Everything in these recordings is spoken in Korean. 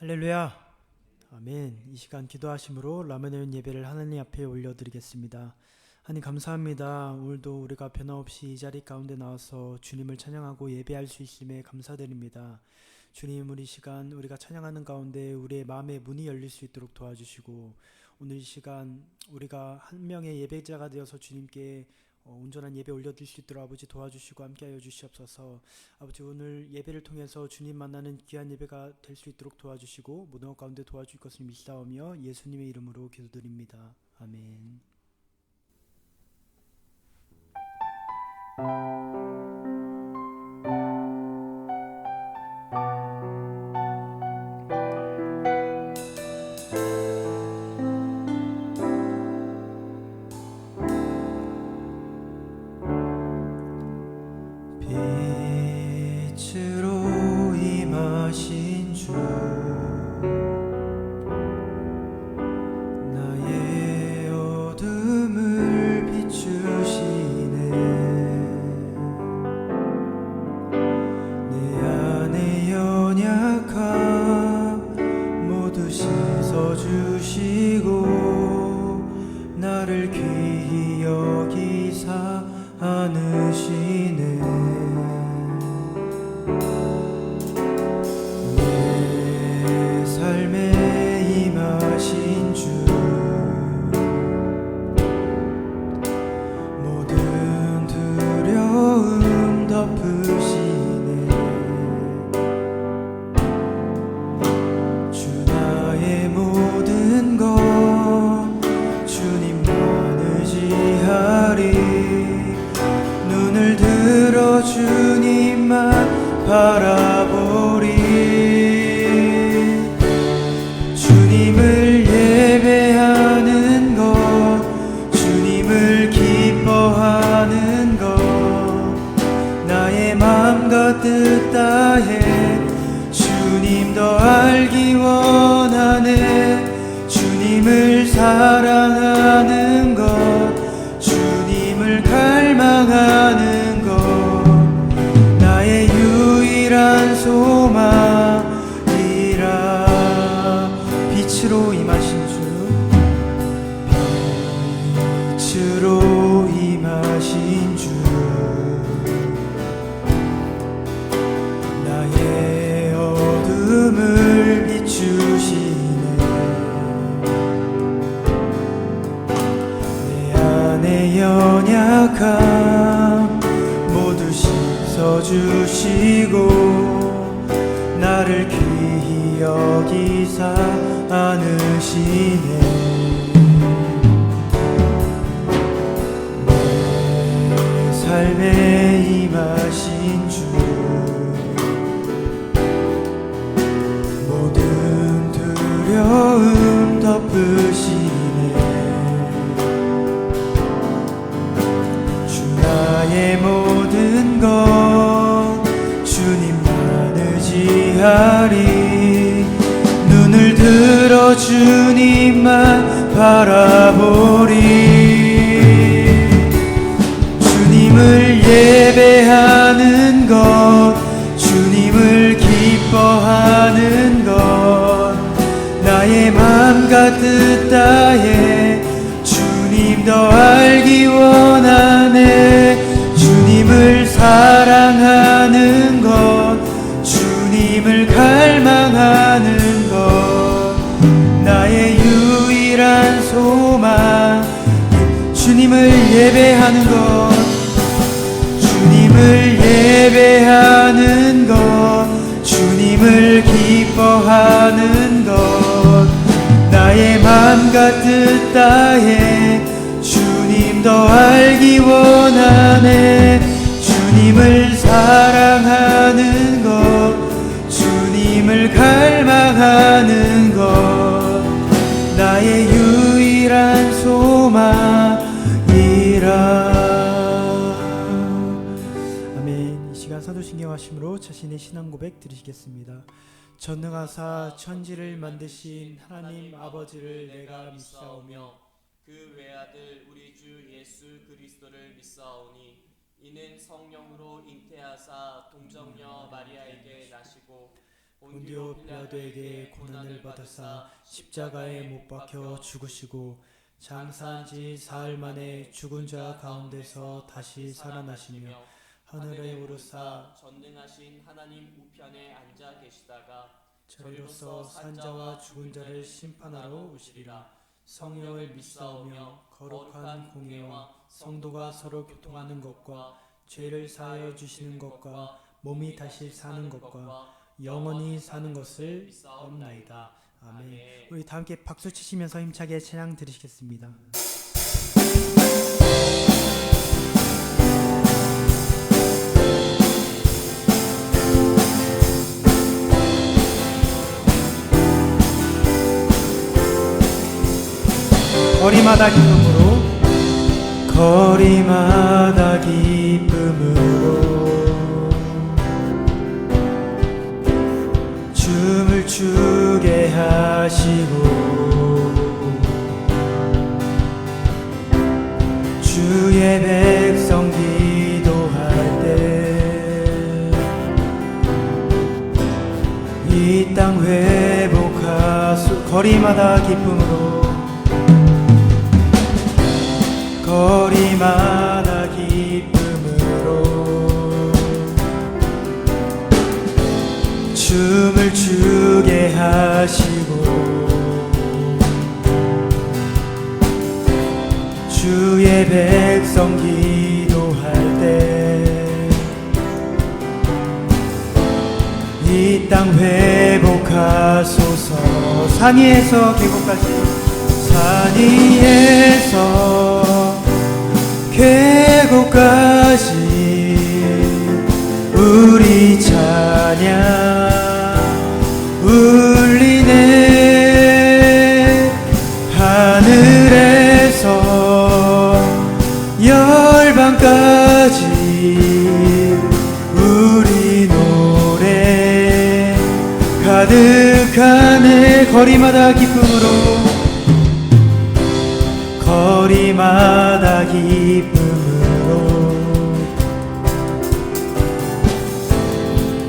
할렐루야. 아멘. 이 시간 기도하심으로 라면의 예배를 하나님 앞에 올려드리겠습니다. 하나님 감사합니다. 오늘도 우리가 변함없이 이 자리 가운데 나와서 주님을 찬양하고 예배할 수 있음에 감사드립니다. 주님, 우리 시간 우리가 찬양하는 가운데 우리의 마음의 문이 열릴 수 있도록 도와주시고, 오늘 이 시간 우리가 한 명의 예배자가 되어서 주님께 온전한 예배 올려드릴 수 있도록 아버지 도와주시고 함께하여 주시옵소서. 아버지, 오늘 예배를 통해서 주님 만나는 귀한 예배가 될 수 있도록 도와주시고 모든 것 가운데 도와줄 것을 믿사오며 예수님의 이름으로 기도드립니다. 아멘. 빛으로 임하신 주, 나의 어둠을 비추시네. 내 안에 연약함 모두 씻어주시고 나를 귀히 여기사 안으시네. 내 삶에 임하신 주, 모든 두려움 덮으시네. 주 나의 모든 것 주님만 의지하리. 눈을 들어 주님만 바라보리. 주님을 예배하는 것, 주님을 기뻐하는 것, 나의 마음과 뜻 다해 주님 더 알기 원하네. 주님을 사랑하는 것, 주님을 갈망하는 것, 나의 유일한 소망이라. 빛으로 임하신 주, 빛으로 임하신 주, 나의 어둠을 비추시네. 내 안에 연약함 모두 씻어주시고 나를 귀히 여기사 안으시네. 내 삶에 임하신 주, 모든 두려움 덮으시네. 주 나의 모든 것 주님만 의지하리. 눈을 들어 주님만 바라보리. 주님을 예배하는 것, 주님을 기뻐하는 것, 나의 마음과 뜻 다해 주님 더 알기 원하네. 주님을 사랑하는 것, 주님을 갈망하는 것, 나의 유일한 소망. 주님을 예배하는 것, 주님을 예배하는 것, 주님을 기뻐하는 것, 나의 마음과 뜻 다해 주님 더 알기 원하네. 주님을 사랑하는 것, 주님을 갈망하는 것, 나의 유일한 소망이라. 아멘. 이 시간 사도신경 하심으로 자신의 신앙 고백 드리시겠습니다. 전능하사 천지를 만드신 하나님 아버지를 내가 믿사오며 그 외아들 우리 주 예수 그리스도를 믿사오니 이는 성령으로 잉태하사 동정녀 마리아에게 나시고 본디오 빌라도에게 고난을 받으사 십자가에 못 박혀 죽으시고 장사한 지 사흘 만에 죽은 자 가운데서 다시 살아나시며 하늘에 오르사 전능하신 하나님 우편에 앉아 계시다가 저리로서 산자와 죽은 자를 심판하러 오시리라. 성령을 믿사오며 거룩한 공예와 성도가 서로 교통하는 것과 죄를 사하여 주시는 것과 몸이 다시 사는 것과 영원히 사는 것을 믿사옵나이다. 아멘. 우리 다 함께 박수 치시면서 힘차게 찬양 드리시겠습니다. 거리마다 기쁨으로 거리마다 기쁨으로 춤을 추게 하시고 주의 백성 기도할 때 이 땅 회복하소. 거리마다 기쁨으로 거리마다 기쁨으로 춤을 추게 하시고 주의 백성 기도할 때 이 땅 회복하소서. 산 위에서 계곡까지 산 위에서 계곡까지 우리 찬양 울리네. 하늘에서 열방까지 우리 노래 가득하네. 거리마다 기쁨으로 거리마다 기쁨으로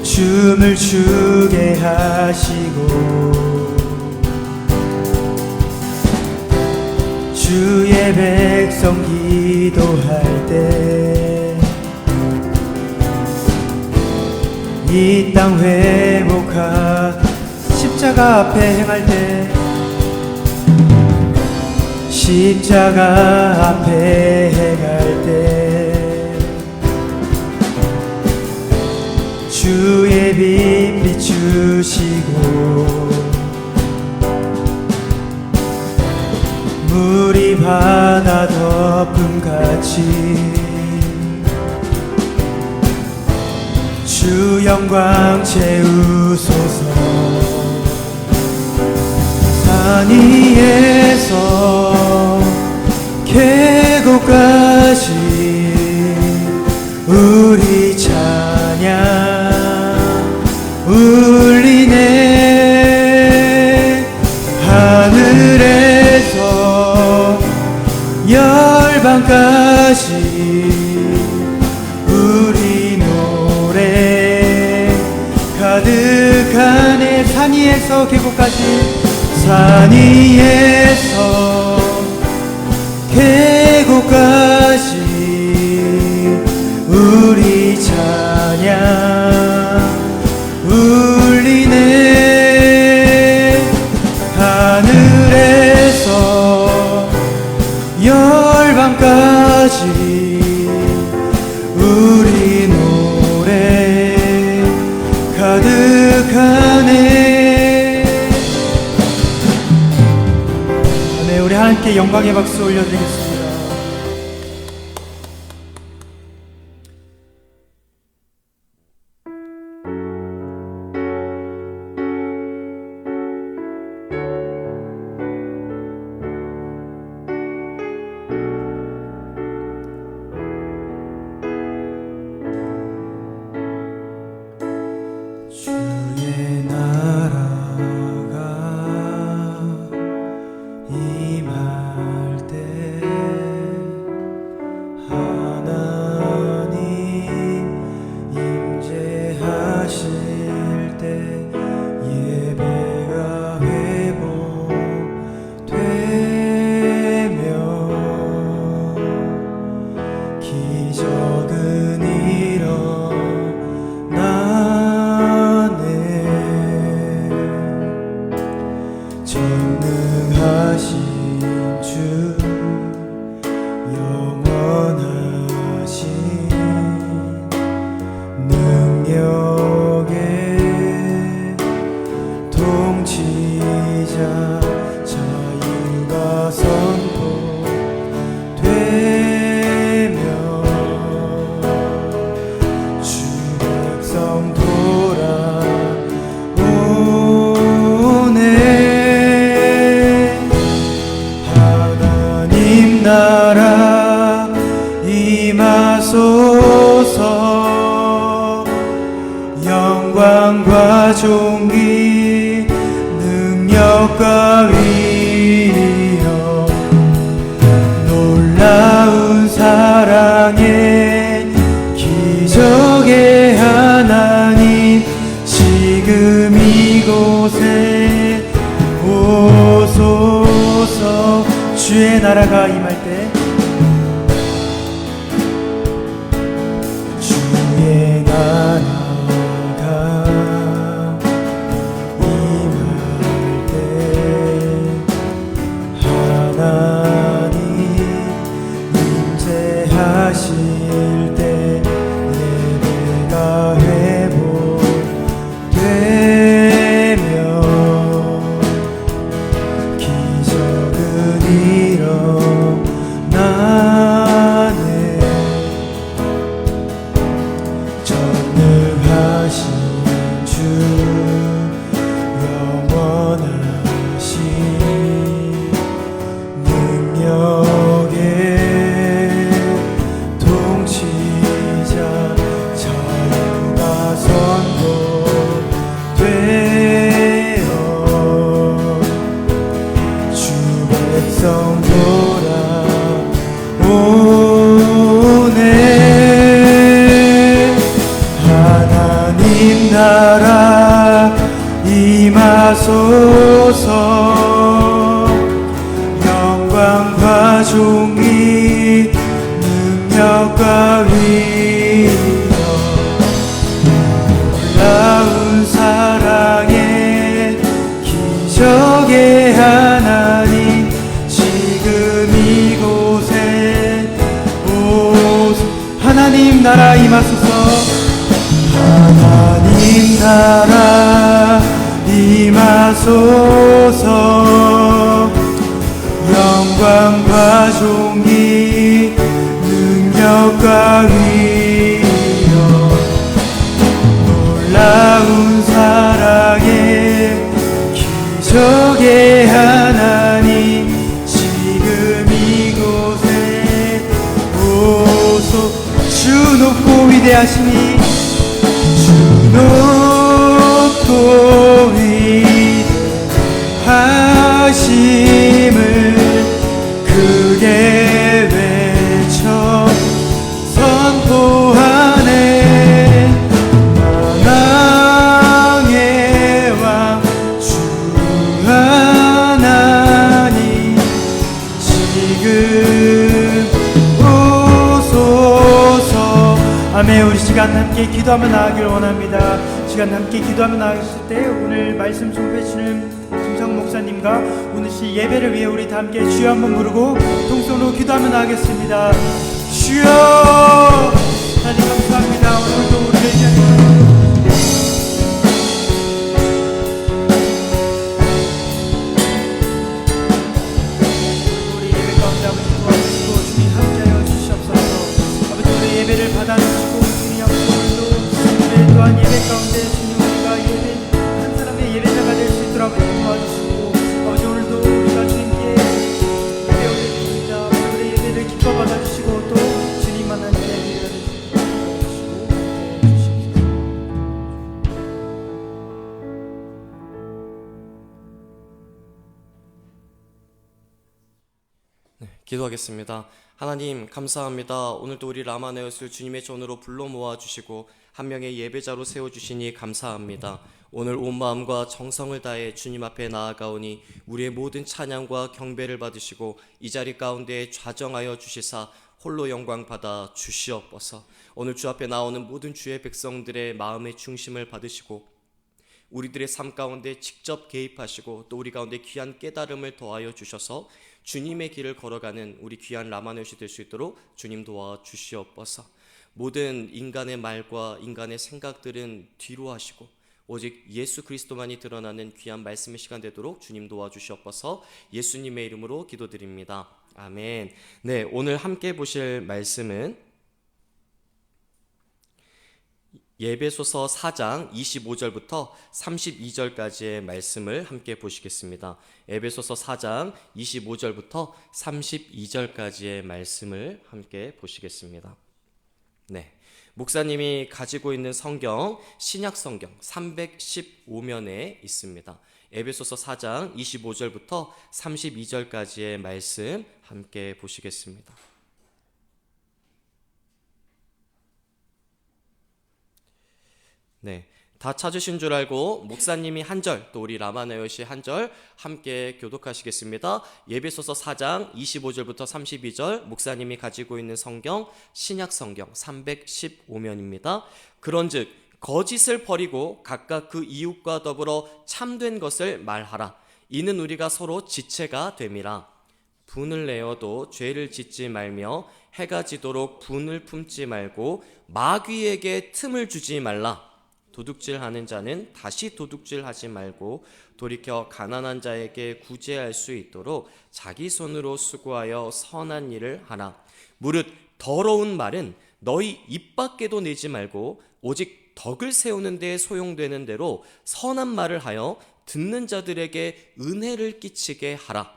춤을 추게 하시고 주의 백성 기도할 때 이 땅 회복하 십자가 앞에 행할 때 십자가 앞에 행할 때 주의 빛 비추시고 물이 바다 덮음같이 주 영광 채우소서. 산 위에서 계곡까지 우리 찬양 울리네. 하늘에서 열방까지 우리 노래 가득하네. 산 위에서 계곡까지 산 위에서 계곡까지 우리 찬양 울리네. 하늘에서 열방까지 우리 노래 가득하네. 네, 우리 함께 영광의 박수 올려드리겠습니다. 주의 나라가 임할 때 능력과 위력 놀라운 사랑의 기적의 하나님 지금 이곳에 오소서. 주의 나라가 임할 때 주의 나라가 임할 때 하나님 임재하실 때 예배가 회복되며 기적은 일어나네. 전능하신 주 영원하신 능력의 통치자 자유가 선포되어 주 백성 돌아오네. 하나님 나라 임하소서. 영광과 존귀 능력과 위력 놀라운 사랑의 기적의 하나님 지금 이곳에 오소. 하나님 나라 임하소서. 하나님 나라 임하소서. 영광과 존귀 능력과 위력 놀라운 사랑의 기적의 하나님 지금 이곳에 오소. 주 높고 위대하시니 주 높고 위대하심을 크게 외쳐 선포하네. 만왕의 왕 주 하나님 지금 오소서. 아멘. 우리 시간 함께 기도하며 나아가길 원합니다. 시간 함께 기도하며 나아가실 때 오늘 말씀 전해 주시는 김성 목사님과 오늘 시 예배를 위해 우리 다 함께 주여 한번 부르고 동성으로 기도하며 나아가겠습니다. 주여 하나님 감사합니다. 오늘도 우리를 위하여 우리 예배 가운데 아버지 도와주시고 주님 함께하여 주시옵소서. 아버지 우리 예배를 받아주시고 주님 아버지 오늘도 우리 또한 예배 가운데 주님 우리가 예배 한 사람의 예배자가 될 수 있도록 아버지 도와주시고 아버지 오늘도 우리가 주님께 예배 올려드립니다. 우리 예배를 기뻐 받아주시고 또 주님만 한 예배를 기도하겠습니다. 하나님 감사합니다. 오늘도 우리 라마네엇을 주님의 전으로 불러 모아주시고 한 명의 예배자로 세워주시니 감사합니다. 오늘 온 마음과 정성을 다해 주님 앞에 나아가오니 우리의 모든 찬양과 경배를 받으시고 이 자리 가운데 좌정하여 주시사 홀로 영광 받아 주시옵소서. 오늘 주 앞에 나오는 모든 주의 백성들의 마음의 중심을 받으시고 우리들의 삶 가운데 직접 개입하시고 또 우리 가운데 귀한 깨달음을 더하여 주셔서 주님의 길을 걸어가는 우리 귀한 라마네엇이 될 수 있도록 주님 도와 주시옵소서. 모든 인간의 말과 인간의 생각들은 뒤로 하시고 오직 예수 그리스도만이 드러나는 귀한 말씀의 시간 되도록 주님 도와 주시옵소서. 예수님의 이름으로 기도드립니다. 아멘. 네, 오늘 함께 보실 말씀은 예배소서 4장 25절부터 32절까지의 말씀을 함께 보시겠습니다. 예배소서 4장 25절부터 32절까지의 말씀을 함께 보시겠습니다. 네, 목사님이 가지고 있는 성경, 신약 성경 315면에 있습니다. 에베소서 4장 25절부터 32절까지의 말씀 함께 보시겠습니다. 네, 다 찾으신 줄 알고 목사님이 한 절, 또 우리 라마나요시 한 절 함께 교독하시겠습니다. 에베소서 4장 25절부터 32절, 목사님이 가지고 있는 성경, 신약 성경 315면입니다. 그런즉 거짓을 버리고 각각 그 이웃과 더불어 참된 것을 말하라. 이는 우리가 서로 지체가 됨이라. 분을 내어도 죄를 짓지 말며 해가 지도록 분을 품지 말고 마귀에게 틈을 주지 말라. 도둑질하는 자는 다시 도둑질하지 말고 돌이켜 가난한 자에게 구제할 수 있도록 자기 손으로 수고하여 선한 일을 하라. 무릇 더러운 말은 너희 입 밖에도 내지 말고 오직 덕을 세우는 데 소용되는 대로 선한 말을 하여 듣는 자들에게 은혜를 끼치게 하라.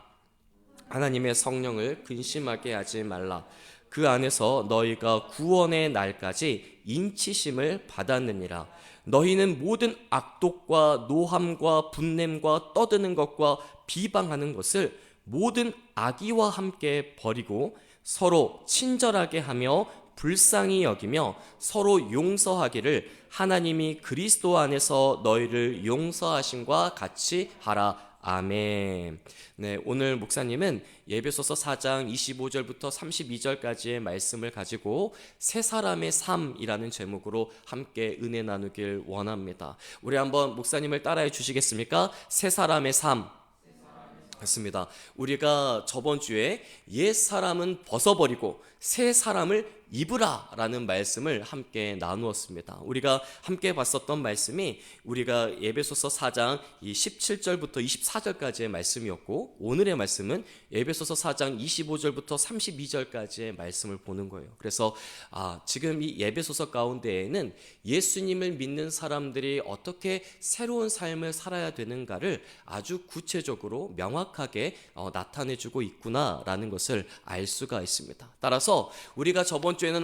하나님의 성령을 근심하게 하지 말라. 그 안에서 너희가 구원의 날까지 인치심을 받았느니라. 너희는 모든 악독과 노함과 분냄과 떠드는 것과 비방하는 것을 모든 악의와 함께 버리고 서로 친절하게 하며 불쌍히 여기며 서로 용서하기를 하나님이 그리스도 안에서 너희를 용서하심과 같이 하라. 아멘. 네, 오늘 목사님은 에베소서 4장 25절부터 32절까지의 말씀을 가지고 세 사람의 삶이라는 제목으로 함께 은혜 나누길 원합니다. 우리 한번 목사님을 따라해 주시겠습니까? 세 사람의 삶. 맞습니다. 우리가 저번 주에 옛 사람은 벗어버리고 새 사람을 입으라 라는 말씀을 함께 나누었습니다. 우리가 함께 봤었던 말씀이 우리가 에베소서 4장 17절부터 24절까지의 말씀이었고, 오늘의 말씀은 에베소서 4장 25절부터 32절까지의 말씀을 보는 거예요. 그래서 지금 이 에베소서 가운데에는 예수님을 믿는 사람들이 어떻게 새로운 삶을 살아야 되는가를 아주 구체적으로 명확하게 나타내주고 있구나라는 것을 알 수가 있습니다. 따라서 우리가 저번 주에는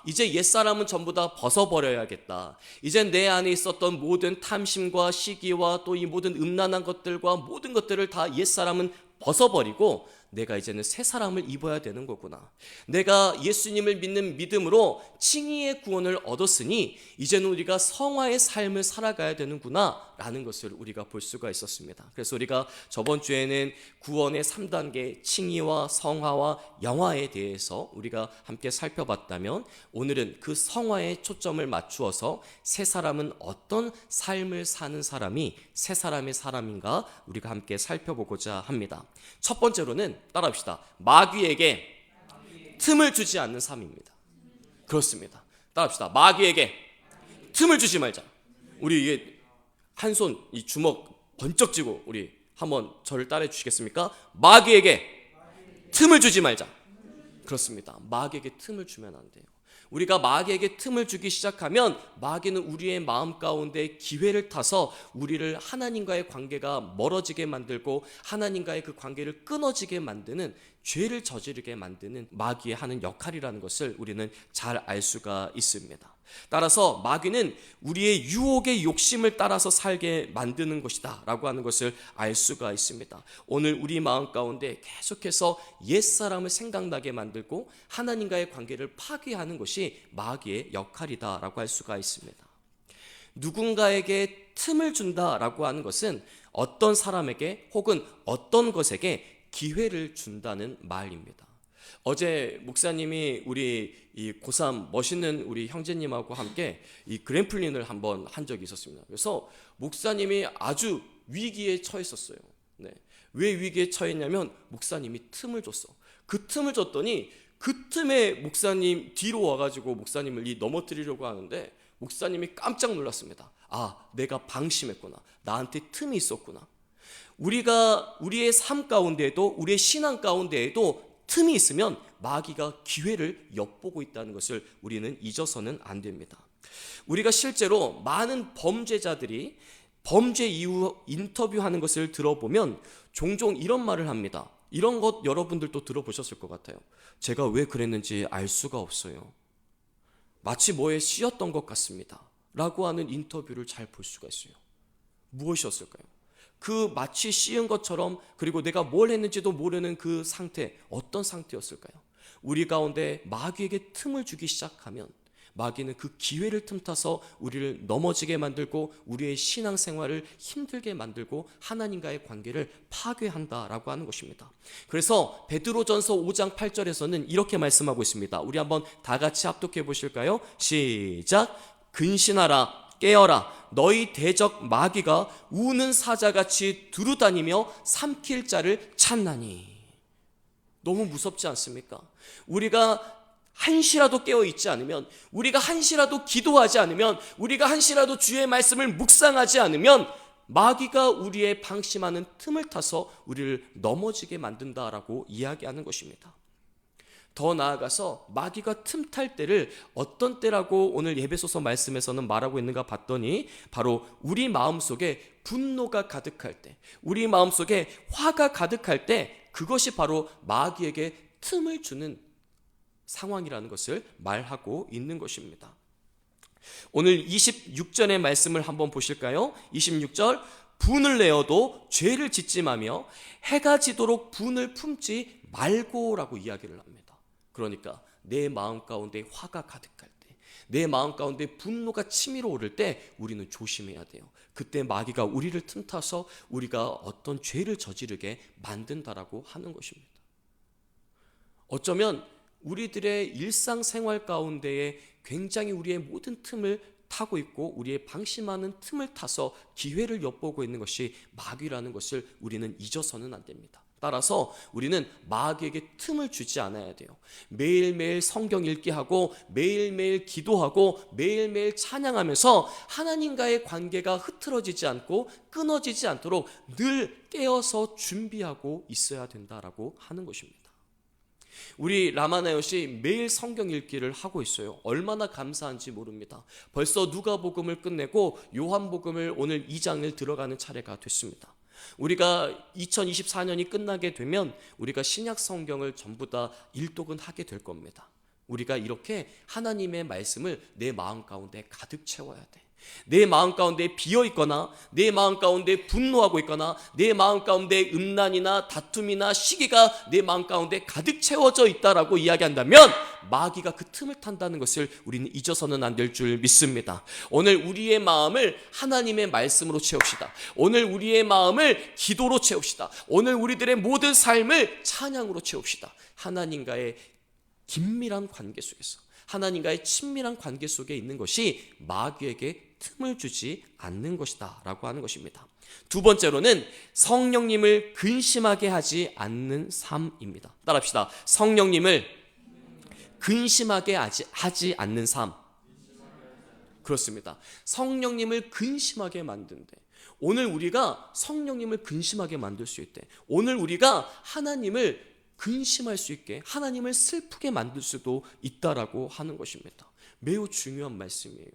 이제 옛사람은 전부 다 벗어버려야겠다. 이제 내 안에 있었던 모든 탐심과 시기와 또 이 모든 음란한 것들과 모든 것들을 다 옛사람은 벗어버리고 내가 이제는 새 사람을 입어야 되는 거구나. 내가 예수님을 믿는 믿음으로 칭의의 구원을 얻었으니 이제는 우리가 성화의 삶을 살아가야 되는구나 라는 것을 우리가 볼 수가 있었습니다. 그래서 우리가 저번 주에는 구원의 3단계 칭의와 성화와 영화에 대해서 우리가 함께 살펴봤다면, 오늘은 그 성화에 초점을 맞추어서 새 사람은 어떤 삶을 사는 사람이 새 사람의 사람인가 우리가 함께 살펴보고자 합니다. 첫 번째로는 따라합시다. 마귀에게 틈을 주지 않는 삶입니다. 그렇습니다. 따라합시다. 마귀에게 틈을 주지 말자. 우리 이게 한 손 이 주먹 번쩍 쥐고 우리 한번 저를 따라해 주시겠습니까? 마귀에게 틈을 주지 말자. 그렇습니다. 마귀에게 틈을 주면 안 돼요. 우리가 마귀에게 틈을 주기 시작하면 마귀는 우리의 마음 가운데 기회를 타서 우리를 하나님과의 관계가 멀어지게 만들고 하나님과의 그 관계를 끊어지게 만드는, 죄를 저지르게 만드는 마귀의 하는 역할이라는 것을 우리는 잘 알 수가 있습니다. 따라서 마귀는 우리의 유혹의 욕심을 따라서 살게 만드는 것이다 라고 하는 것을 알 수가 있습니다. 오늘 우리 마음 가운데 계속해서 옛사람을 생각나게 만들고 하나님과의 관계를 파괴하는 것이 마귀의 역할이다 라고 할 수가 있습니다. 누군가에게 틈을 준다라고 하는 것은 어떤 사람에게 혹은 어떤 것에게 기회를 준다는 말입니다. 어제 목사님이 우리 이 고3 멋있는 우리 형제님하고 함께 이 그램플린을 한번 한 적이 있었습니다. 그래서 목사님이 아주 위기에 처했었어요. 네. 왜 위기에 처했냐면 목사님이 틈을 줬어. 그 틈을 줬더니 그 틈에 목사님 뒤로 와가지고 목사님을 넘어뜨리려고 하는데 목사님이 깜짝 놀랐습니다. 내가 방심했구나. 나한테 틈이 있었구나. 우리가 우리의 삶 가운데에도 우리의 신앙 가운데에도 틈이 있으면 마귀가 기회를 엿보고 있다는 것을 우리는 잊어서는 안 됩니다. 우리가 실제로 많은 범죄자들이 범죄 이후 인터뷰하는 것을 들어보면 종종 이런 말을 합니다. 이런 것 여러분들도 들어보셨을 것 같아요. 제가 왜 그랬는지 알 수가 없어요. 마치 뭐에 씌었던 것 같습니다 라고 하는 인터뷰를 잘 볼 수가 있어요. 무엇이었을까요? 그 마치 씌은 것처럼, 그리고 내가 뭘 했는지도 모르는 그 상태, 어떤 상태였을까요? 우리 가운데 마귀에게 틈을 주기 시작하면 마귀는 그 기회를 틈타서 우리를 넘어지게 만들고 우리의 신앙생활을 힘들게 만들고 하나님과의 관계를 파괴한다라고 하는 것입니다. 그래서 베드로전서 5장 8절에서는 이렇게 말씀하고 있습니다. 우리 한번 다 같이 합독해 보실까요? 시작. 근신하라, 깨어라. 너희 대적 마귀가 우는 사자같이 두루다니며 삼킬 자를 찾나니. 너무 무섭지 않습니까? 우리가 한시라도 깨어 있지 않으면, 우리가 한시라도 기도하지 않으면, 우리가 한시라도 주의 말씀을 묵상하지 않으면 마귀가 우리의 방심하는 틈을 타서 우리를 넘어지게 만든다라고 이야기하는 것입니다. 더 나아가서 마귀가 틈탈 때를 어떤 때라고 오늘 예배소서 말씀에서는 말하고 있는가 봤더니 바로 우리 마음속에 분노가 가득할 때, 우리 마음속에 화가 가득할 때, 그것이 바로 마귀에게 틈을 주는 상황이라는 것을 말하고 있는 것입니다. 오늘 26절의 말씀을 한번 보실까요? 26절. 분을 내어도 죄를 짓지 마며 해가 지도록 분을 품지 말고라고 이야기를 합니다. 그러니까 내 마음 가운데 화가 가득할 때, 내 마음 가운데 분노가 치밀어 오를 때 우리는 조심해야 돼요. 그때 마귀가 우리를 틈타서 우리가 어떤 죄를 저지르게 만든다라고 하는 것입니다. 어쩌면 우리들의 일상생활 가운데에 굉장히 우리의 모든 틈을 타고 있고 우리의 방심하는 틈을 타서 기회를 엿보고 있는 것이 마귀라는 것을 우리는 잊어서는 안 됩니다. 따라서 우리는 마귀에게 틈을 주지 않아야 돼요. 매일매일 성경 읽기 하고 매일매일 기도하고 매일매일 찬양하면서 하나님과의 관계가 흐트러지지 않고 끊어지지 않도록 늘 깨어서 준비하고 있어야 된다라고 하는 것입니다. 우리 라마나요시 매일 성경 읽기를 하고 있어요. 얼마나 감사한지 모릅니다. 벌써 누가복음을 끝내고 요한복음을 오늘 2장을 들어가는 차례가 됐습니다. 우리가 2024년이 끝나게 되면 우리가 신약 성경을 전부 다 일독은 하게 될 겁니다. 우리가 이렇게 하나님의 말씀을 내 마음 가운데 가득 채워야 돼. 내 마음 가운데 비어 있거나 내 마음 가운데 분노하고 있거나 내 마음 가운데 음란이나 다툼이나 시기가 내 마음 가운데 가득 채워져 있다라고 이야기한다면 마귀가 그 틈을 탄다는 것을 우리는 잊어서는 안 될 줄 믿습니다. 오늘 우리의 마음을 하나님의 말씀으로 채웁시다. 오늘 우리의 마음을 기도로 채웁시다. 오늘 우리들의 모든 삶을 찬양으로 채웁시다. 하나님과의 긴밀한 관계 속에서, 하나님과의 친밀한 관계 속에 있는 것이 마귀에게 틈을 주지 않는 것이다 라고 하는 것입니다. 두 번째로는 성령님을 근심하게 하지 않는 삶입니다. 따라합시다. 성령님을 근심하게 하지 않는 삶. 그렇습니다. 성령님을 근심하게 만든대. 오늘 우리가 성령님을 근심하게 만들 수 있대. 오늘 우리가 하나님을 근심할 수 있게, 하나님을 슬프게 만들 수도 있다라고 하는 것입니다. 매우 중요한 말씀이에요.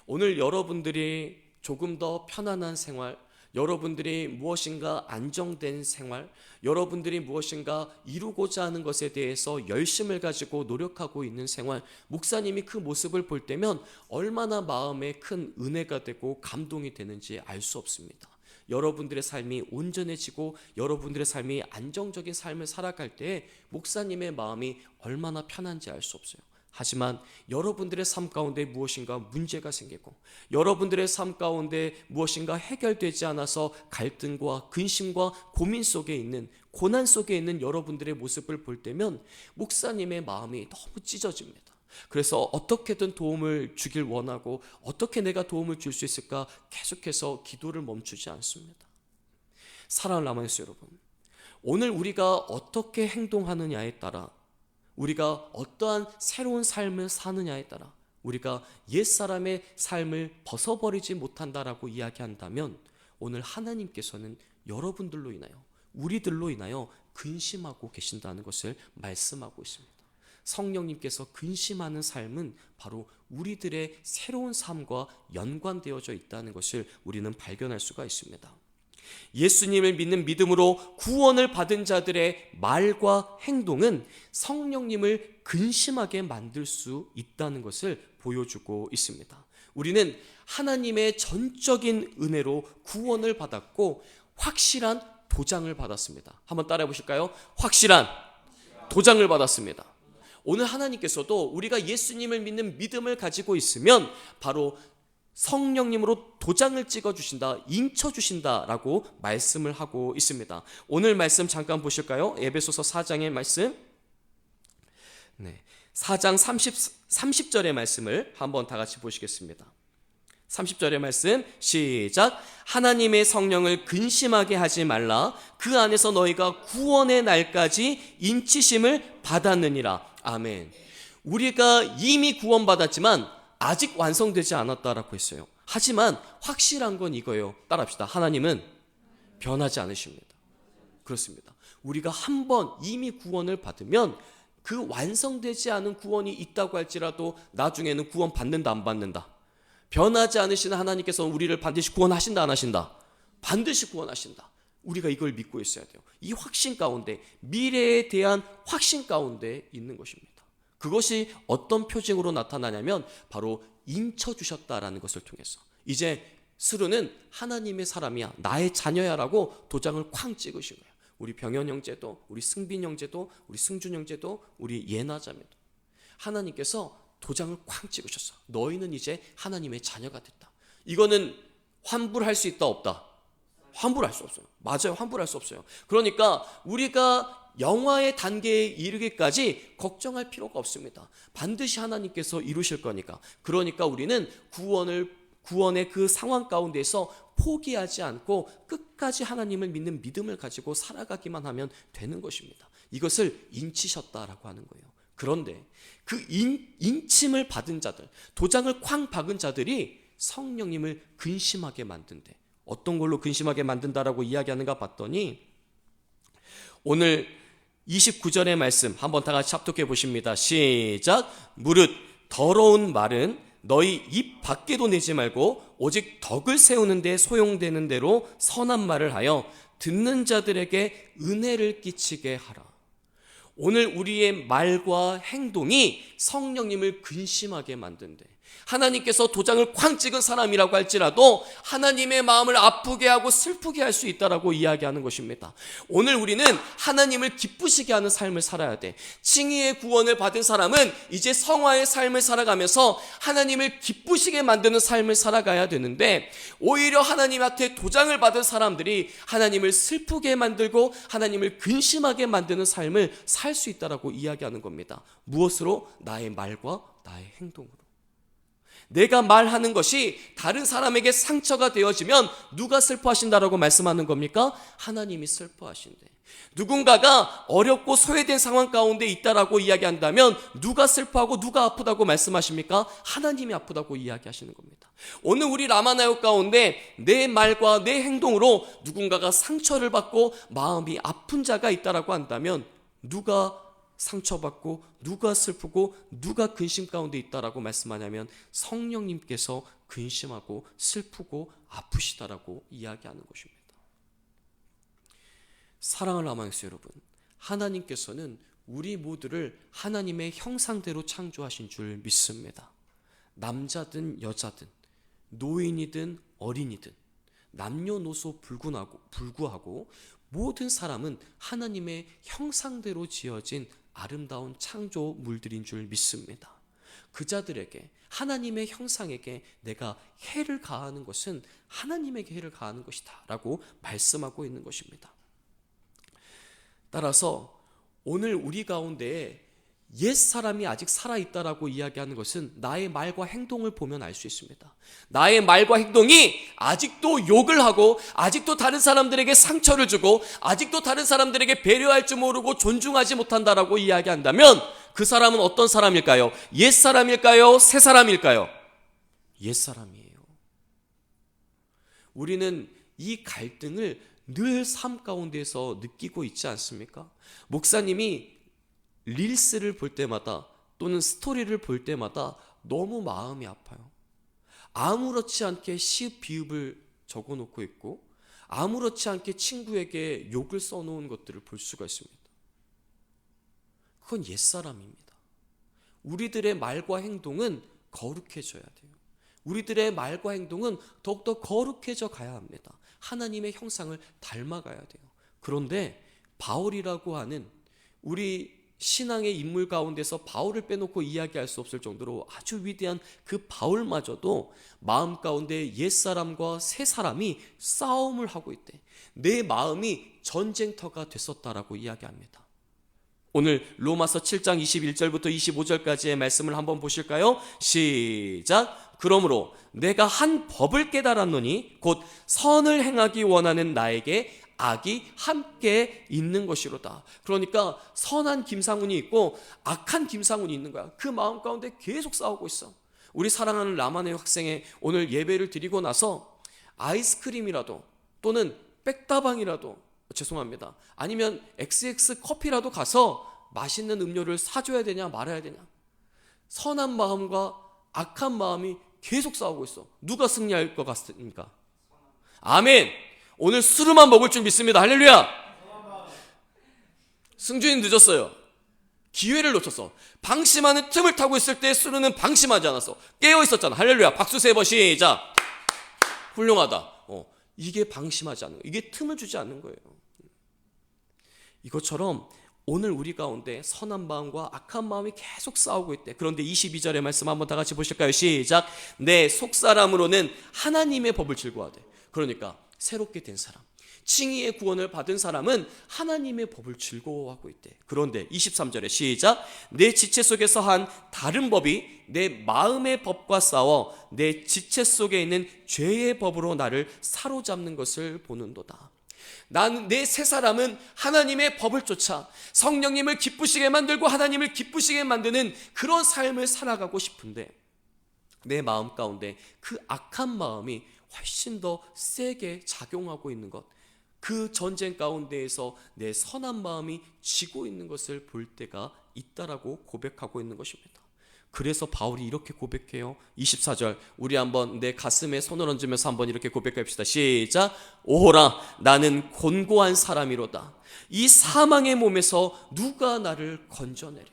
오늘 여러분들이 조금 더 편안한 생활, 여러분들이 무엇인가 안정된 생활, 여러분들이 무엇인가 이루고자 하는 것에 대해서 열심을 가지고 노력하고 있는 생활, 목사님이 그 모습을 볼 때면 얼마나 마음에 큰 은혜가 되고 감동이 되는지 알 수 없습니다. 여러분들의 삶이 온전해지고 여러분들의 삶이 안정적인 삶을 살아갈 때 목사님의 마음이 얼마나 편한지 알 수 없어요. 하지만 여러분들의 삶 가운데 무엇인가 문제가 생기고 여러분들의 삶 가운데 무엇인가 해결되지 않아서 갈등과 근심과 고민 속에 있는, 고난 속에 있는 여러분들의 모습을 볼 때면 목사님의 마음이 너무 찢어집니다. 그래서 어떻게든 도움을 주길 원하고 어떻게 내가 도움을 줄 수 있을까 계속해서 기도를 멈추지 않습니다. 사랑하는 라마니스 여러분, 오늘 우리가 어떻게 행동하느냐에 따라, 우리가 어떠한 새로운 삶을 사느냐에 따라 우리가 옛사람의 삶을 벗어버리지 못한다라고 이야기한다면 오늘 하나님께서는 여러분들로 인하여, 우리들로 인하여 근심하고 계신다는 것을 말씀하고 있습니다. 성령님께서 근심하는 삶은 바로 우리들의 새로운 삶과 연관되어져 있다는 것을 우리는 발견할 수가 있습니다. 예수님을 믿는 믿음으로 구원을 받은 자들의 말과 행동은 성령님을 근심하게 만들 수 있다는 것을 보여주고 있습니다. 우리는 하나님의 전적인 은혜로 구원을 받았고 확실한 도장을 받았습니다. 한번 따라해 보실까요? 확실한 도장을 받았습니다. 오늘 하나님께서도 우리가 예수님을 믿는 믿음을 가지고 있으면 바로 성령님으로 도장을 찍어주신다, 인쳐주신다라고 말씀을 하고 있습니다. 오늘 말씀 잠깐 보실까요? 에베소서 4장의 말씀. 4장 30절의 말씀을 한번 다 같이 보시겠습니다. 30절의 말씀 시작. 하나님의 성령을 근심하게 하지 말라. 그 안에서 너희가 구원의 날까지 인치심을 받았느니라. 아멘. 우리가 이미 구원받았지만 아직 완성되지 않았다라고 했어요. 하지만 확실한 건 이거예요. 따라합시다. 하나님은 변하지 않으십니다. 그렇습니다. 우리가 한번 이미 구원을 받으면 그 완성되지 않은 구원이 있다고 할지라도 나중에는 구원 받는다 안 받는다. 변하지 않으시는 하나님께서 우리를 반드시 구원하신다 안 하신다. 반드시 구원하신다. 우리가 이걸 믿고 있어야 돼요. 이 확신 가운데, 미래에 대한 확신 가운데 있는 것입니다. 그것이 어떤 표징으로 나타나냐면 바로 인쳐주셨다라는 것을 통해서 이제 스루는 하나님의 사람이야, 나의 자녀야라고 도장을 쾅 찍으신 거예요. 우리 병현 형제도, 우리 승빈 형제도, 우리 승준 형제도, 우리 예나 자매도 하나님께서 도장을 쾅 찍으셨어. 너희는 이제 하나님의 자녀가 됐다. 이거는 환불할 수 있다 없다? 환불할 수 없어요. 맞아요. 환불할 수 없어요. 그러니까 우리가 영화의 단계에 이르기까지 걱정할 필요가 없습니다. 반드시 하나님께서 이루실 거니까. 그러니까 우리는 구원의 그 상황 가운데서 포기하지 않고 끝까지 하나님을 믿는 믿음을 가지고 살아가기만 하면 되는 것입니다. 이것을 인치셨다라고 하는 거예요. 그런데 그 인침을 받은 자들, 도장을 쾅 박은 자들이 성령님을 근심하게 만든대. 어떤 걸로 근심하게 만든다라고 이야기하는가 봤더니 오늘 29절의 말씀 한번 다 같이 합독해 보십니다. 시작. 무릇 더러운 말은 너희 입 밖에도 내지 말고 오직 덕을 세우는 데 소용되는 대로 선한 말을 하여 듣는 자들에게 은혜를 끼치게 하라. 오늘 우리의 말과 행동이 성령님을 근심하게 만든대. 하나님께서 도장을 쾅 찍은 사람이라고 할지라도 하나님의 마음을 아프게 하고 슬프게 할 수 있다라고 이야기하는 것입니다. 오늘 우리는 하나님을 기쁘시게 하는 삶을 살아야 돼. 칭의의 구원을 받은 사람은 이제 성화의 삶을 살아가면서 하나님을 기쁘시게 만드는 삶을 살아가야 되는데 오히려 하나님한테 도장을 받은 사람들이 하나님을 슬프게 만들고 하나님을 근심하게 만드는 삶을 살 수 있다라고 이야기하는 겁니다. 무엇으로? 나의 말과 나의 행동으로. 내가 말하는 것이 다른 사람에게 상처가 되어지면 누가 슬퍼하신다라고 말씀하는 겁니까? 하나님이 슬퍼하신대. 누군가가 어렵고 소외된 상황 가운데 있다라고 이야기한다면 누가 슬퍼하고 누가 아프다고 말씀하십니까? 하나님이 아프다고 이야기하시는 겁니다. 오늘 우리 라마나요 가운데 내 말과 내 행동으로 누군가가 상처를 받고 마음이 아픈 자가 있다라고 한다면 누가 상처받고 누가 슬프고 누가 근심 가운데 있다라고 말씀하냐면 성령님께서 근심하고 슬프고 아프시다라고 이야기하는 것입니다. 사랑하는 라마닉스 여러분, 하나님께서는 우리 모두를 하나님의 형상대로 창조하신 줄 믿습니다. 남자든 여자든 노인이든 어린이든 남녀노소 불구하고 모든 사람은 하나님의 형상대로 지어진 아름다운 창조물들인 줄 믿습니다. 그 자들에게 하나님의 형상에게 내가 해를 가하는 것은 하나님에게 해를 가하는 것이다 라고 말씀하고 있는 것입니다. 따라서 오늘 우리 가운데 옛사람이 아직 살아있다라고 이야기하는 것은 나의 말과 행동을 보면 알 수 있습니다. 나의 말과 행동이 아직도 욕을 하고 아직도 다른 사람들에게 상처를 주고 아직도 다른 사람들에게 배려할 줄 모르고 존중하지 못한다라고 이야기한다면 그 사람은 어떤 사람일까요? 옛사람일까요? 새사람일까요? 옛사람이에요. 우리는 이 갈등을 늘 삶 가운데서 느끼고 있지 않습니까? 목사님이 릴스를 볼 때마다 또는 스토리를 볼 때마다 너무 마음이 아파요. 아무렇지 않게 시읍 비읍을 적어놓고 있고 아무렇지 않게 친구에게 욕을 써놓은 것들을 볼 수가 있습니다. 그건 옛사람입니다. 우리들의 말과 행동은 거룩해져야 돼요. 우리들의 말과 행동은 더욱더 거룩해져 가야 합니다. 하나님의 형상을 닮아가야 돼요. 그런데 바울이라고 하는 우리 신앙의 인물 가운데서 바울을 빼놓고 이야기할 수 없을 정도로 아주 위대한 그 바울마저도 마음 가운데 옛사람과 새사람이 싸움을 하고 있대. 내 마음이 전쟁터가 됐었다라고 이야기합니다. 오늘 로마서 7장 21절부터 25절까지의 말씀을 한번 보실까요? 시작. 그러므로 내가 한 법을 깨달았노니 곧 선을 행하기 원하는 나에게 악이 함께 있는 것이로다. 그러니까 선한 김상훈이 있고 악한 김상훈이 있는 거야. 그 마음 가운데 계속 싸우고 있어. 우리 사랑하는 라마네 학생의 오늘 예배를 드리고 나서 아이스크림이라도 또는 백다방이라도, 죄송합니다, 아니면 XX 커피라도 가서 맛있는 음료를 사줘야 되냐 말아야 되냐. 선한 마음과 악한 마음이 계속 싸우고 있어. 누가 승리할 것 같습니까? 아멘. 오늘 술만 먹을 줄 믿습니다. 할렐루야. 승준이 늦었어요. 기회를 놓쳤어. 방심하는 틈을 타고 있을 때 수르는 방심하지 않았어. 깨어 있었잖아. 할렐루야. 박수 3번 시작. 훌륭하다. 이게 방심하지 않는 거예요. 이게 틈을 주지 않는 거예요. 이것처럼 오늘 우리 가운데 선한 마음과 악한 마음이 계속 싸우고 있대. 그런데 22절의 말씀 한번 다 같이 보실까요? 시작. 내 속사람으로는 하나님의 법을 즐거워하되. 그러니까 새롭게 된 사람, 칭의의 구원을 받은 사람은 하나님의 법을 즐거워하고 있대. 그런데 23절에 시작. 내 지체 속에서 한 다른 법이 내 마음의 법과 싸워 내 지체 속에 있는 죄의 법으로 나를 사로잡는 것을 보는도다. 나는 내 새 사람은 하나님의 법을 쫓아 성령님을 기쁘시게 만들고 하나님을 기쁘시게 만드는 그런 삶을 살아가고 싶은데 내 마음 가운데 그 악한 마음이 훨씬 더 세게 작용하고 있는 것, 그 전쟁 가운데에서 내 선한 마음이 지고 있는 것을 볼 때가 있다라고 고백하고 있는 것입니다. 그래서 바울이 이렇게 고백해요. 24절 우리 한번 내 가슴에 손을 얹으면서 한번 이렇게 고백합시다. 시작. 오호라 나는 곤고한 사람이로다. 이 사망의 몸에서 누가 나를 건져내랴.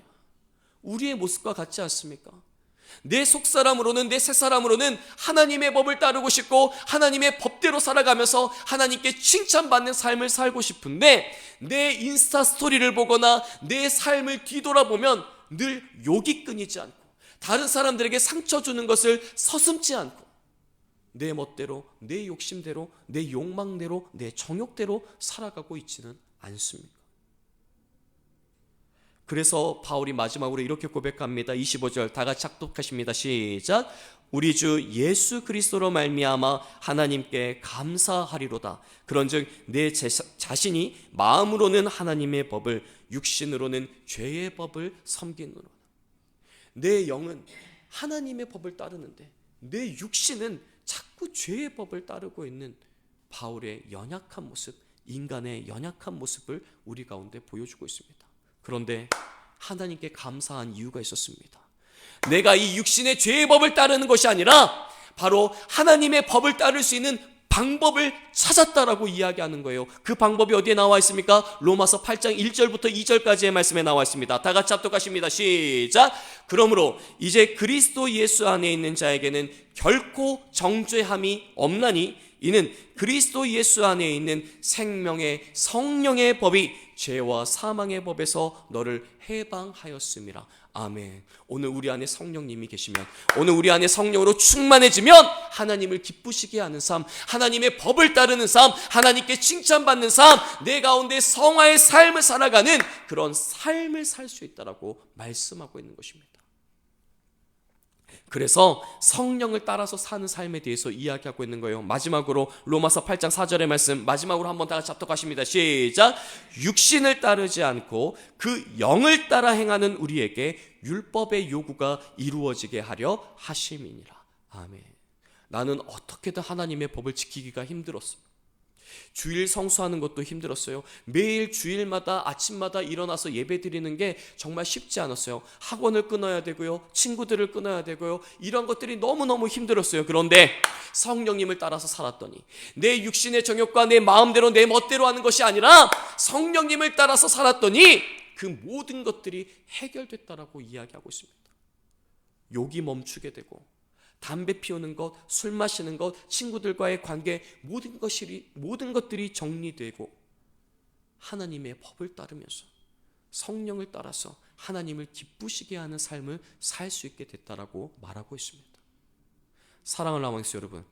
우리의 모습과 같지 않습니까? 내 속사람으로는 내 새사람으로는 하나님의 법을 따르고 싶고 하나님의 법대로 살아가면서 하나님께 칭찬받는 삶을 살고 싶은데 내 인스타 스토리를 보거나 내 삶을 뒤돌아보면 늘 욕이 끊이지 않고 다른 사람들에게 상처 주는 것을 서슴지 않고 내 멋대로, 내 욕심대로, 내 욕망대로, 내 정욕대로 살아가고 있지는 않습니까? 그래서 바울이 마지막으로 이렇게 고백합니다. 25절 다 같이 작독하십니다. 시작. 우리 주 예수 그리스도로 말미암아 하나님께 감사하리로다. 그런즉 내 자신이 마음으로는 하나님의 법을 육신으로는 죄의 법을 섬기노라. 내 영은 하나님의 법을 따르는데 내 육신은 자꾸 죄의 법을 따르고 있는 바울의 연약한 모습, 인간의 연약한 모습을 우리 가운데 보여주고 있습니다. 그런데 하나님께 감사한 이유가 있었습니다. 내가 이 육신의 죄의 법을 따르는 것이 아니라 바로 하나님의 법을 따를 수 있는 방법을 찾았다라고 이야기하는 거예요. 그 방법이 어디에 나와 있습니까? 로마서 8장 1절부터 2절까지의 말씀에 나와 있습니다. 다 같이 합독하십니다. 시작. 그러므로 이제 그리스도 예수 안에 있는 자에게는 결코 정죄함이 없나니 이는 그리스도 예수 안에 있는 생명의 성령의 법이 죄와 사망의 법에서 너를 해방하였음이라. 아멘. 오늘 우리 안에 성령님이 계시면, 오늘 우리 안에 성령으로 충만해지면 하나님을 기쁘시게 하는 삶, 하나님의 법을 따르는 삶, 하나님께 칭찬받는 삶, 내 가운데 성화의 삶을 살아가는 그런 삶을 살 수 있다라고 말씀하고 있는 것입니다. 그래서 성령을 따라서 사는 삶에 대해서 이야기하고 있는 거예요. 마지막으로 로마서 8장 4절의 말씀 마지막으로 한번 다 같이 합독하십니다. 시작. 육신을 따르지 않고 그 영을 따라 행하는 우리에게 율법의 요구가 이루어지게 하려 하심이니라. 아멘. 나는 어떻게든 하나님의 법을 지키기가 힘들었어. 주일 성수하는 것도 힘들었어요. 매일 주일마다 아침마다 일어나서 예배 드리는 게 정말 쉽지 않았어요. 학원을 끊어야 되고요, 친구들을 끊어야 되고요, 이런 것들이 너무너무 힘들었어요. 그런데 성령님을 따라서 살았더니 내 육신의 정욕과 내 마음대로 내 멋대로 하는 것이 아니라 성령님을 따라서 살았더니 그 모든 것들이 해결됐다라고 이야기하고 있습니다. 욕이 멈추게 되고, 담배 피우는 것, 술 마시는 것, 친구들과의 관계, 모든 것들이 정리되고 하나님의 법을 따르면서 성령을 따라서 하나님을 기쁘시게 하는 삶을 살 수 있게 됐다라고 말하고 있습니다. 사랑하는 라마닉스 여러분,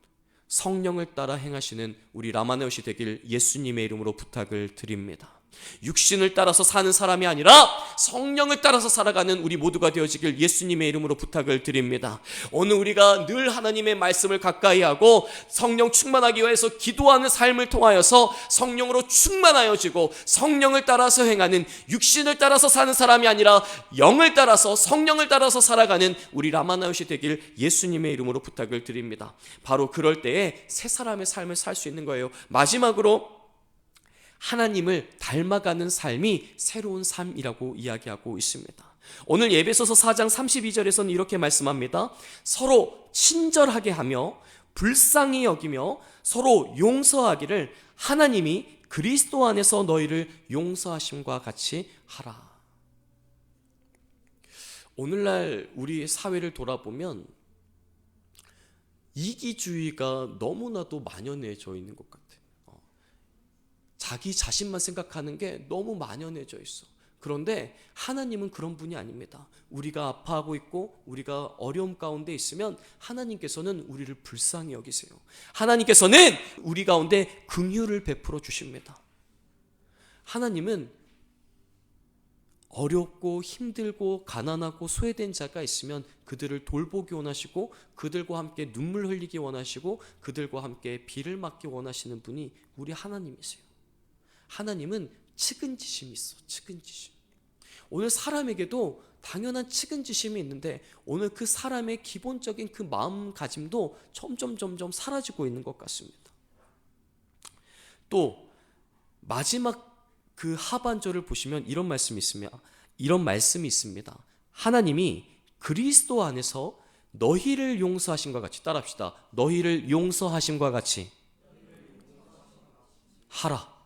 성령을 따라 행하시는 우리 라마네오시 되길 예수님의 이름으로 부탁을 드립니다. 육신을 따라서 사는 사람이 아니라 성령을 따라서 살아가는 우리 모두가 되어지길 예수님의 이름으로 부탁을 드립니다. 오늘 우리가 늘 하나님의 말씀을 가까이 하고 성령 충만하기 위해서 기도하는 삶을 통하여서 성령으로 충만하여지고, 성령을 따라서 행하는, 육신을 따라서 사는 사람이 아니라 영을 따라서, 성령을 따라서 살아가는 우리 라마나요시 되길 예수님의 이름으로 부탁을 드립니다. 바로 그럴 때에 새 사람의 삶을 살 수 있는 거예요. 마지막으로 하나님을 닮아가는 삶이 새로운 삶이라고 이야기하고 있습니다. 오늘 에베소서 4장 32절에서는 이렇게 말씀합니다. 서로 친절하게 하며 불쌍히 여기며 서로 용서하기를 하나님이 그리스도 안에서 너희를 용서하심과 같이 하라. 오늘날 우리 사회를 돌아보면 이기주의가 너무나도 만연해져 있는 것 같아요. 자기 자신만 생각하는 게 너무 만연해져 있어. 그런데 하나님은 그런 분이 아닙니다. 우리가 아파하고 있고 우리가 어려움 가운데 있으면 하나님께서는 우리를 불쌍히 여기세요. 하나님께서는 우리 가운데 긍휼을 베풀어 주십니다. 하나님은 어렵고 힘들고 가난하고 소외된 자가 있으면 그들을 돌보기 원하시고, 그들과 함께 눈물 흘리기 원하시고, 그들과 함께 비를 맞기 원하시는 분이 우리 하나님이세요. 하나님은 측은지심이 있어. 측은지심. 오늘 사람에게도 당연한 측은지심이 있는데 오늘 그 사람의 기본적인 그 마음가짐도 점점 사라지고 있는 것 같습니다. 또 마지막 그 하반절을 보시면 이런 말씀이 있습니다. 하나님이 그리스도 안에서 너희를 용서하심과 같이, 따라합시다. 너희를 용서하심과 같이 하라.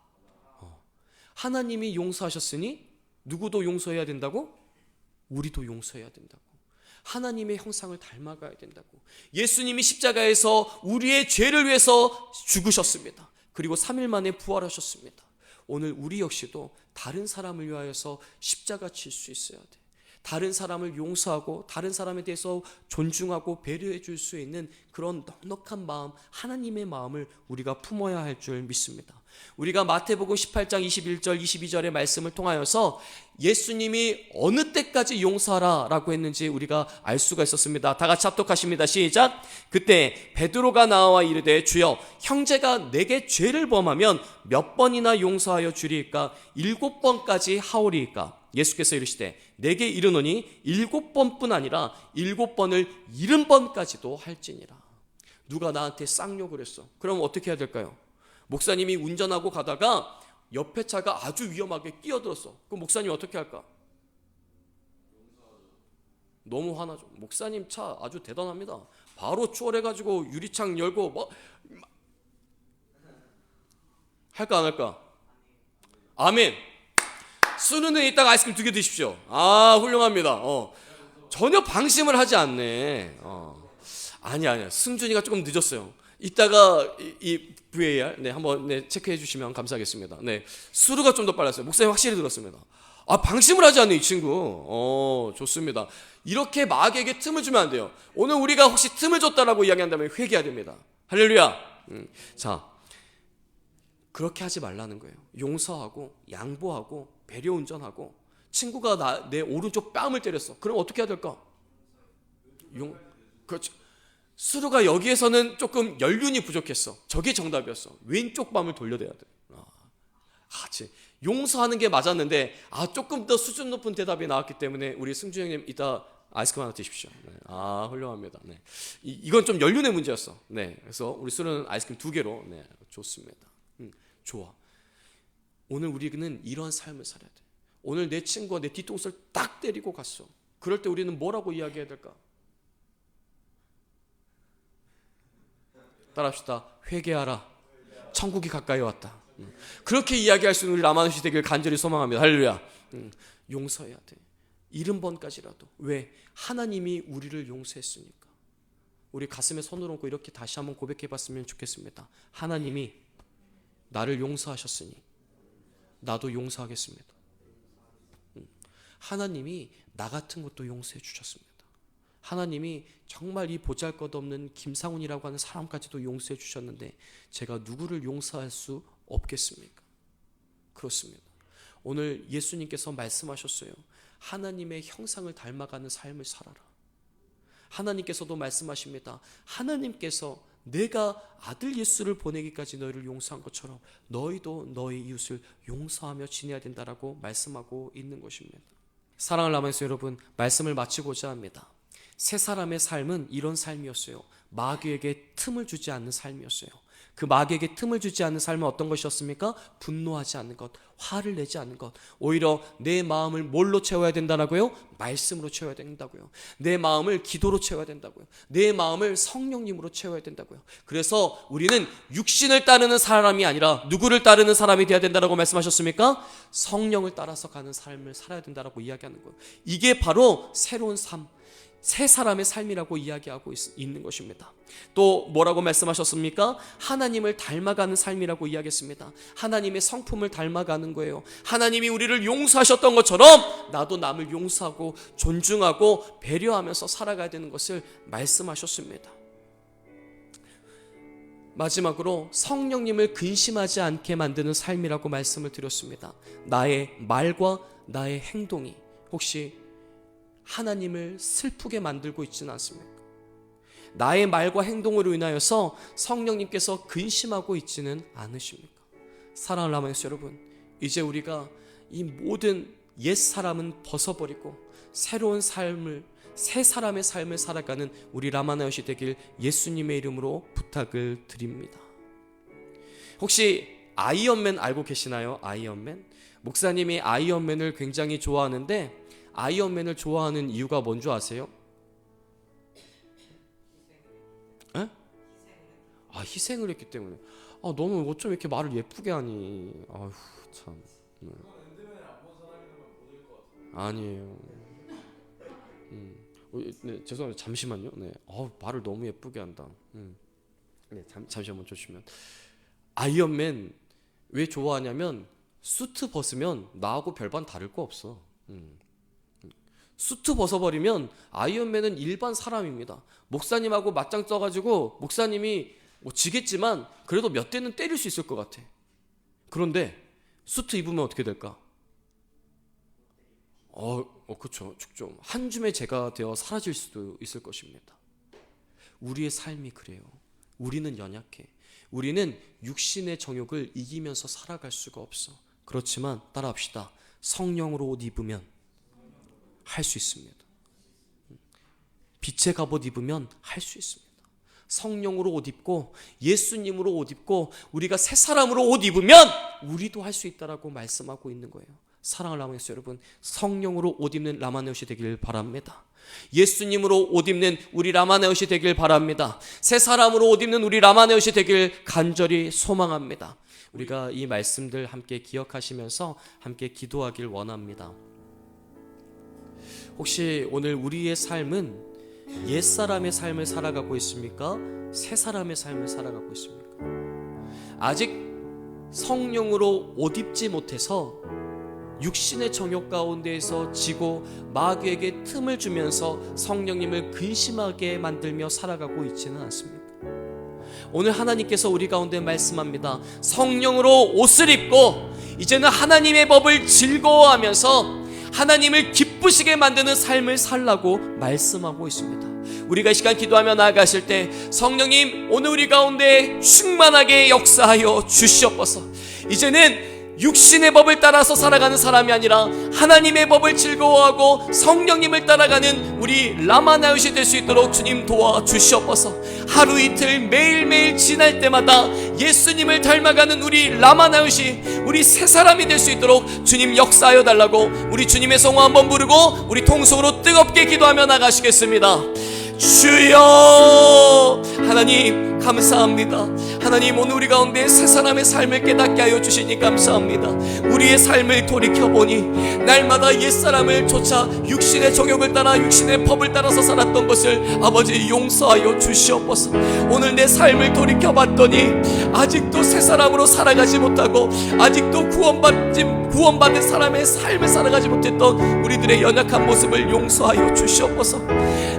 하나님이 용서하셨으니 누구도 용서해야 된다고? 우리도 용서해야 된다고. 하나님의 형상을 닮아가야 된다고. 예수님이 십자가에서 우리의 죄를 위해서 죽으셨습니다. 그리고 3일 만에 부활하셨습니다. 오늘 우리 역시도 다른 사람을 위하여서 십자가 칠 수 있어야 돼. 다른 사람을 용서하고 다른 사람에 대해서 존중하고 배려해 줄 수 있는 그런 넉넉한 마음, 하나님의 마음을 우리가 품어야 할 줄 믿습니다. 우리가 마태복음 18장 21절 22절의 말씀을 통하여서 예수님이 어느 때까지 용서하라 라고 했는지 우리가 알 수가 있었습니다. 다 같이 합독하십니다. 시작. 그때 베드로가 나와 이르되 주여, 형제가 내게 죄를 범하면 몇 번이나 용서하여 주리이까? 7번까지 하오리이까? 예수께서 이르시되 내게 이르노니 7번뿐 아니라 7번을 70번까지도 할지니라. 누가 나한테 쌍욕을 했어. 그럼 어떻게 해야 될까요? 목사님이 운전하고 가다가 옆에 차가 아주 위험하게 끼어들었어. 그럼 목사님 어떻게 할까? 너무 화나죠. 목사님 차 아주 대단합니다. 바로 추월해가지고 유리창 열고 뭐 할까 안 할까? 아멘. 수능에 이따가 아이스크림 2개 드십시오. 아, 훌륭합니다. 전혀 방심을 하지 않네. 아니야. 승준이가 조금 늦었어요. 이따가 이 VAR 한번 체크해 주시면 감사하겠습니다. 수루가 좀 더 빨랐어요. 목사님 확실히 들었습니다. 아, 방심을 하지 않네 이 친구. 좋습니다. 이렇게 마귀에게 틈을 주면 안 돼요. 오늘 우리가 혹시 틈을 줬다라고 이야기한다면 회개해야 됩니다. 할렐루야. 자, 그렇게 하지 말라는 거예요. 용서하고 양보하고 배려 운전하고. 친구가 내 오른쪽 뺨을 때렸어. 그럼 어떻게 해야 될까? 그렇죠. 수루가 여기에서는 조금 연륜이 부족했어. 저게 정답이었어. 왼쪽 뺨을 돌려대야 돼. 용서하는 게 맞았는데 조금 더 수준 높은 대답이 나왔기 때문에 우리 승주 형님 이따 아이스크림 하나 드십시오. 훌륭합니다. 이건 좀 연륜의 문제였어. 그래서 우리 수루는 아이스크림 2개로 좋습니다. 좋아. 오늘 우리는 이러한 삶을 살아야 돼. 오늘 내 친구가 내 뒤통수를 딱 때리고 갔어. 그럴 때 우리는 뭐라고 이야기해야 될까? 따라합시다. 회개하라. 천국이 가까이 왔다. 그렇게 이야기할 수 있는 우리 라마누시 되길 간절히 소망합니다. 할렐루야. 용서해야 돼. 70번까지라도. 왜? 하나님이 우리를 용서했으니까. 우리 가슴에 손을 얹고 이렇게 다시 한번 고백해 봤으면 좋겠습니다. 하나님이 나를 용서하셨으니 나도 용서하겠습니다. 하나님이 나 같은 것도 용서해 주셨습니다. 하나님이 정말 이 보잘것없는 김상훈이라고 하는 사람까지도 용서해 주셨는데 제가 누구를 용서할 수 없겠습니까? 그렇습니다. 오늘 예수님께서 말씀하셨어요. 하나님의 형상을 닮아가는 삶을 살아라. 하나님께서도 말씀하십니다. 하나님께서 내가 아들 예수를 보내기까지 너희를 용서한 것처럼 너희도 너희 이웃을 용서하며 지내야 된다라고 말씀하고 있는 것입니다. 사랑을 나누면서 여러분, 말씀을 마치고자 합니다. 세 사람의 삶은 이런 삶이었어요. 마귀에게 틈을 주지 않는 삶이었어요. 그 마귀에게 틈을 주지 않는 삶은 어떤 것이었습니까? 분노하지 않는 것, 화를 내지 않는 것. 오히려 내 마음을 뭘로 채워야 된다고요? 말씀으로 채워야 된다고요. 내 마음을 기도로 채워야 된다고요. 내 마음을 성령님으로 채워야 된다고요. 그래서 우리는 육신을 따르는 사람이 아니라 누구를 따르는 사람이 되어야 된다고 말씀하셨습니까? 성령을 따라서 가는 삶을 살아야 된다고 이야기하는 거예요. 이게 바로 새로운 삶, 세 사람의 삶이라고 이야기하고 있는 것입니다. 또 뭐라고 말씀하셨습니까? 하나님을 닮아가는 삶이라고 이야기했습니다. 하나님의 성품을 닮아가는 거예요. 하나님이 우리를 용서하셨던 것처럼 나도 남을 용서하고 존중하고 배려하면서 살아가야 되는 것을 말씀하셨습니다. 마지막으로 성령님을 근심하지 않게 만드는 삶이라고 말씀을 드렸습니다. 나의 말과 나의 행동이 혹시 하나님을 슬프게 만들고 있지는 않습니까? 나의 말과 행동으로 인하여서 성령님께서 근심하고 있지는 않으십니까? 사랑을 나누면서 여러분, 이제 우리가 이 모든 옛 사람은 벗어버리고 새로운 삶을, 새 사람의 삶을 살아가는 우리 라마나요시 되길 예수님의 이름으로 부탁을 드립니다. 혹시 아이언맨 알고 계시나요? 아이언맨? 목사님이 아이언맨을 굉장히 좋아하는데 아이언맨을 좋아하는 이유가 뭔지 아세요? 에? 희생을 했기 때문에. 너는 어쩜 이렇게 말을 예쁘게 하니? 아휴 참. 네. 아니에요. 네, 죄송합니다. 잠시만요. 네. 말을 너무 예쁘게 한다. 네, 잠시만 주시면. 아이언맨 왜 좋아하냐면 수트 벗으면 나하고 별반 다를 거 없어. 수트 벗어버리면 아이언맨은 일반 사람입니다. 목사님하고 맞짱 떠가지고 목사님이 지겠지만 그래도 몇 대는 때릴 수 있을 것 같아. 그런데 수트 입으면 어떻게 될까? 그렇죠. 좀 한 줌의 재가 되어 사라질 수도 있을 것입니다. 우리의 삶이 그래요. 우리는 연약해. 우리는 육신의 정욕을 이기면서 살아갈 수가 없어. 그렇지만 따라합시다. 성령으로 옷 입으면 할 수 있습니다. 빛의 갑옷 입으면 할 수 있습니다. 성령으로 옷 입고 예수님으로 옷 입고 우리가 새 사람으로 옷 입으면 우리도 할 수 있다라고 말씀하고 있는 거예요. 사랑을 나누면서 여러분, 성령으로 옷 입는 라마네오시 되길 바랍니다. 예수님으로 옷 입는 우리 라마네오시 되길 바랍니다. 새 사람으로 옷 입는 우리 라마네오시 되길 간절히 소망합니다. 우리가 이 말씀들 함께 기억하시면서 함께 기도하길 원합니다. 혹시 오늘 우리의 삶은 옛사람의 삶을 살아가고 있습니까? 새 사람의 삶을 살아가고 있습니까? 아직 성령으로 옷 입지 못해서 육신의 정욕 가운데에서 지고 마귀에게 틈을 주면서 성령님을 근심하게 만들며 살아가고 있지는 않습니다. 오늘 하나님께서 우리 가운데 말씀합니다. 성령으로 옷을 입고 이제는 하나님의 법을 즐거워하면서 하나님을 기쁘시게 만드는 삶을 살라고 말씀하고 있습니다. 우리가 이 시간 기도하며 나아가실 때 성령님 오늘 우리 가운데 충만하게 역사하여 주시옵소서. 이제는 육신의 법을 따라서 살아가는 사람이 아니라 하나님의 법을 즐거워하고 성령님을 따라가는 우리 라마나웃이 될 수 있도록 주님 도와주시옵소서. 하루 이틀 매일매일 지날 때마다 예수님을 닮아가는 우리 라마나웃이 우리 새 사람이 될 수 있도록 주님 역사하여 달라고 우리 주님의 성호 한번 부르고 우리 통성으로 뜨겁게 기도하며 나가시겠습니다. 주여, 하나님 감사합니다. 하나님, 오늘 우리 가운데 새 사람의 삶을 깨닫게 하여 주시니 감사합니다. 우리의 삶을 돌이켜보니 날마다 옛사람을 쫓아 육신의 정욕을 따라 육신의 법을 따라서 살았던 것을 아버지 용서하여 주시옵소서. 오늘 내 삶을 돌이켜봤더니 아직도 새 사람으로 살아가지 못하고 아직도 구원받은 사람의 삶을 살아가지 못했던 우리들의 연약한 모습을 용서하여 주시옵소서.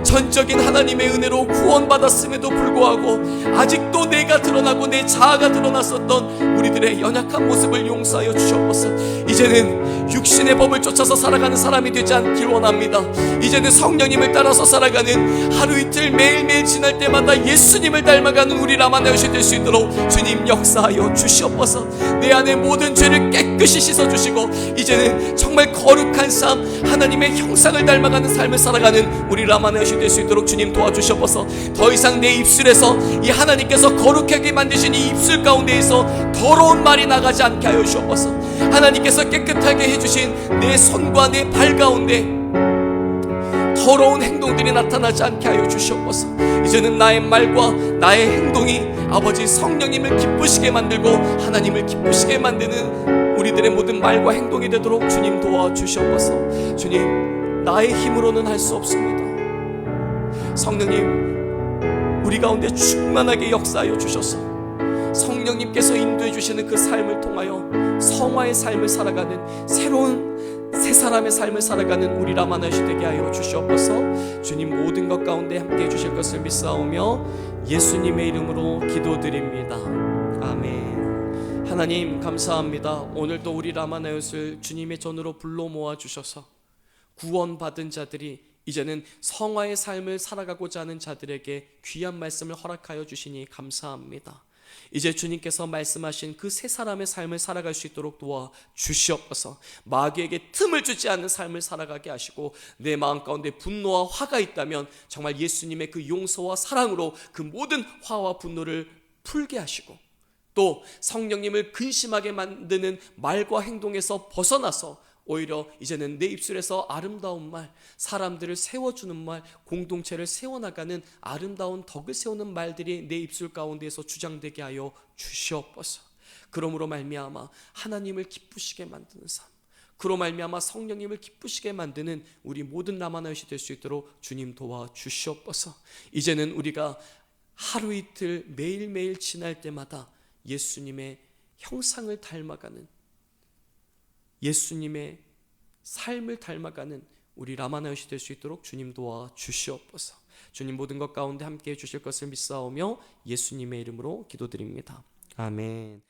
전적인 하나님의 은혜로 구원받았음에도 불구하고 아직도 내가 드러나고 내 자아가 드러났었던 우리들의 연약한 모습을 용서하여 주시옵소서. 이제는 육신의 법을 쫓아서 살아가는 사람이 되지 않길 원합니다. 이제는 성령님을 따라서 살아가는, 하루 이틀 매일매일 지날 때마다 예수님을 닮아가는 우리 라마나웃이 될 수 있도록 주님 역사하여 주시옵소서. 내 안에 모든 죄를 깨끗이 씻어주시고 이제는 정말 거룩한 삶, 하나님의 형상을 닮아가는 삶을 살아가는 우리 라마나웃이 될 수 있도록 주님 도와주시옵소서. 더 이상 내 입술에서 이 하나님께서 거룩하게 만드신 이 입술 가운데에서 더러운 말이 나가지 않게 하여 주옵소서. 하나님께서 깨끗하게 해주신 내 손과 내 발 가운데 더러운 행동들이 나타나지 않게 하여 주시옵소서. 이제는 나의 말과 나의 행동이 아버지 성령님을 기쁘시게 만들고 하나님을 기쁘시게 만드는 우리들의 모든 말과 행동이 되도록 주님 도와주시옵소서. 주님, 나의 힘으로는 할 수 없습니다. 성령님, 우리 가운데 충만하게 역사하여 주셔서 성령님께서 인도해 주시는 그 삶을 통하여 성화의 삶을 살아가는 새로운 새 사람의 삶을 살아가는 우리 라마나웃이 되게 하여 주시옵소서. 주님, 모든 것 가운데 함께 해주실 것을 믿사오며 예수님의 이름으로 기도드립니다. 아멘. 하나님 감사합니다. 오늘도 우리 라마나웃을 주님의 전으로 불러 모아 주셔서 구원받은 자들이 이제는 성화의 삶을 살아가고자 하는 자들에게 귀한 말씀을 허락하여 주시니 감사합니다. 이제 주님께서 말씀하신 그 세 사람의 삶을 살아갈 수 있도록 도와 주시옵소서. 마귀에게 틈을 주지 않는 삶을 살아가게 하시고 내 마음 가운데 분노와 화가 있다면 정말 예수님의 그 용서와 사랑으로 그 모든 화와 분노를 풀게 하시고 또 성령님을 근심하게 만드는 말과 행동에서 벗어나서 오히려 이제는 내 입술에서 아름다운 말, 사람들을 세워주는 말, 공동체를 세워나가는 아름다운 덕을 세우는 말들이 내 입술 가운데에서 주장되게 하여 주시옵소서. 그러므로 말미암아 하나님을 기쁘시게 만드는 삶, 그로 말미암아 성령님을 기쁘시게 만드는 우리 모든 라마나웃이 될 수 있도록 주님 도와주시옵소서. 이제는 우리가 하루 이틀 매일매일 지날 때마다 예수님의 형상을 닮아가는, 예수님의 삶을 닮아가는 우리 라마나웃이 될 수 있도록 주님 도와 주시옵소서. 주님, 모든 것 가운데 함께 해주실 것을 믿사오며 예수님의 이름으로 기도드립니다. 아멘.